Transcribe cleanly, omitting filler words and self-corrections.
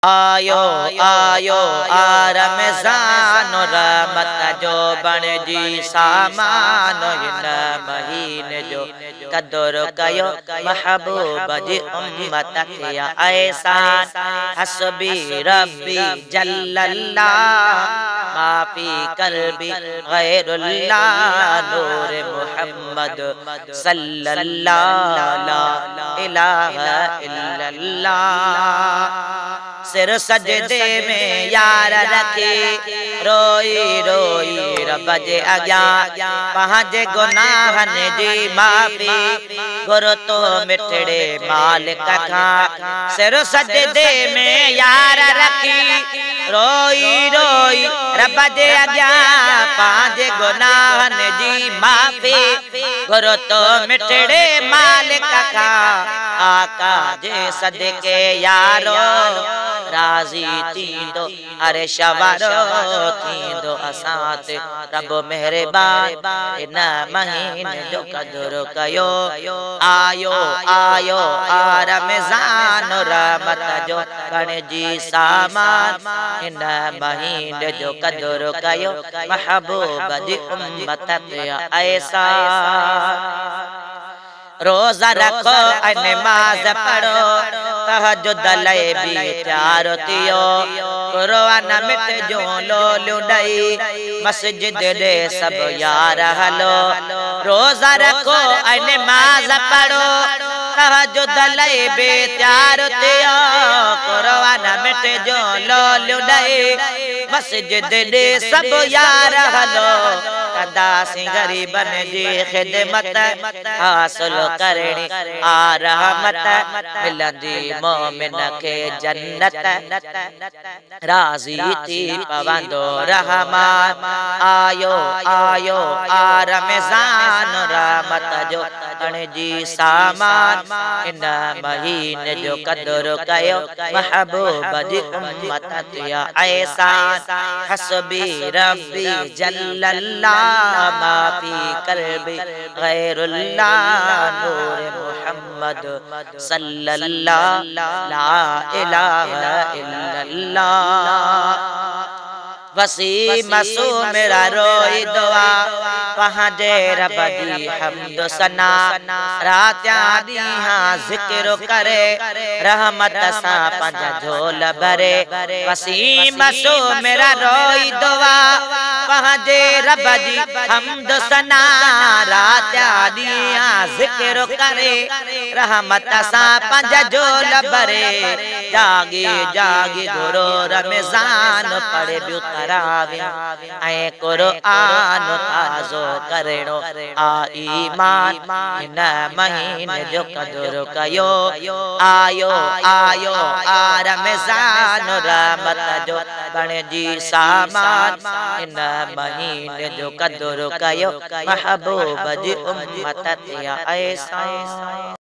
आयो आयो आ रमज़ान रहमत जो बणिजी सामान हिन महीने जो कदुर कयो महबूब जी उम्मत खे एहसान हस्बी रब्बी जल्लल्लाह माफी कल्बी गैरुल्लाह नूर मुहम्मद सल्लल्लाहु ला इलाहा इल्लल्लाह। सिर सजदे में यार रखे रोई रोई रब जे अॻियां पंहिंजे गुनाहनि जी माफ़ी घुर तो मिठड़े मालिक खां। सिर सजदे में यार रखी रोई रोई रब जे अॻियां पंहिंजे गुनाहनि जी माफ़ी घुर तो मिठड़े मालिक खां। आका जे सदके यारो राज़ी थींदो अर्श वारो थींदो असां ते रब मेहरबान इन महीने जो कदुर कयो। आयो आयो आ रमज़ान रहमत जो बणिजी सामान इन महीने जो कदुर कयो महबूब जी उम्मत खे एहसान। रोज़ा रखो नमाज़ पढ़ो तहज्जुद लई भी तैयार थियो कुरान मिट जो लोलियूं ॾेई मस्जिद ॾे सभु यार हलो। रोज़ा रखो नमाज़ पढ़ो तहज्जुद लई भी तैयार थियो कुरान मिट जो लोलियूं ॾेई मस्जिद ॾे सभु यार हलो। कंदासीं गरीबनि जी ख़िदमत हासिल करणी आ रहमत मिलंदी मोमिन खे जन्नत राज़ी थी पवंदो रहमान। आयो आयो आ रमज़ान रहमत जो बणिजी सामान इन महीने जो कदुर कयो महबूब जी उम्मत खे एहसान। हस्बी रब्बी जल्लल्लाह माफी कल्बी गैरुल्लाह नूर मुहम्मद सल्लल्लाहु ला इलाहा इल्लल्लाह। वसी मसू मेरा रोई दुआ पंहिंजे रब जी हम्द सना रातिया ॾींहां ज़िक्र करे रहमत सां पंहिंजा झोल भरे। वसी मसू मेरा रोई दुआ पंहिंजे रब जी हम्द सना रातिया ॾींहां ज़िक्र करे रहमत सां पंहिंजा झोल भरे। जागी जागी घुरो रमज़ान पढ़े बियो तरावियां ऐं कुरान ताज़ो करणो आ ईमान इन महीने जो कदुर कयो। आयो आयो आ रमज़ान रहमत जो बणिजी सामान इन महीने जो कदुर कयो महबूब जी उम्मत खे एहसान।